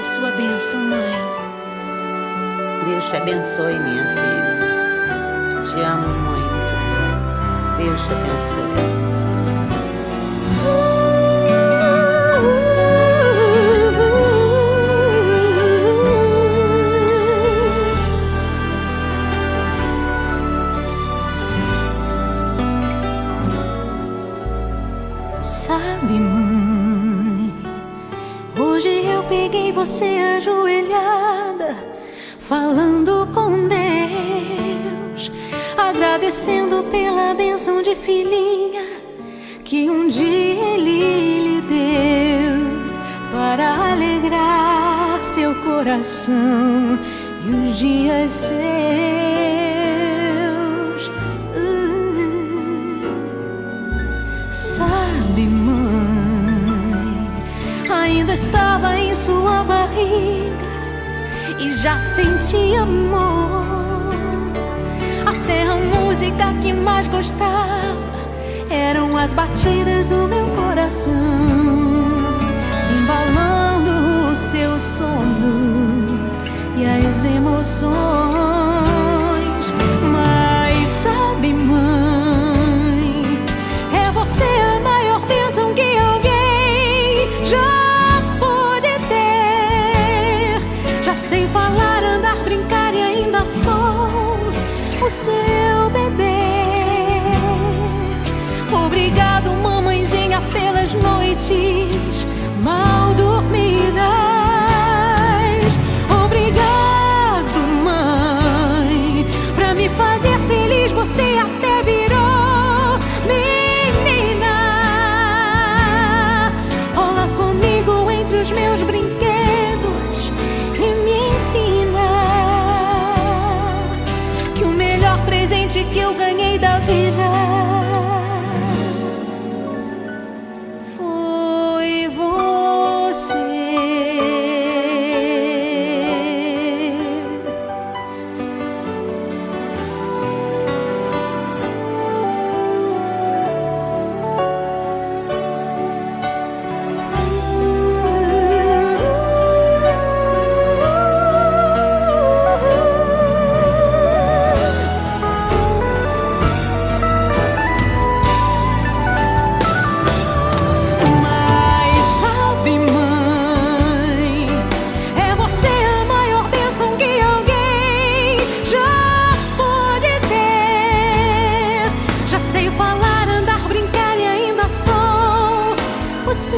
a sua bênção, mãe. Deus te abençoe, minha filha. Te amo muito. Deus te abençoe. Sabe, mãe, hoje eu peguei você ajoelhada, falando com Deus, agradecendo pela bênção de filhinha que um dia Ele lhe deu, para alegrar seu coração e os dias seus. Sabe, mãe, ainda estava em sua barriga e já sentia amor. Até a música que mais gostava eram as batidas do meu coração, embalando o seu sono e as emoções. Mas sabe, mãe, é você a maior bênção que alguém já pôde ter. Já sei falar, andar, brincar e ainda sou o seu bebê. Obrigado, mamãezinha, pelas noites mal dormidas. Obrigado, mãe, pra me fazer feliz. Você até virou menina. Rola comigo entre os meus brinquedos e me ensina que o melhor presente que eu ganhei da vida foi você. Você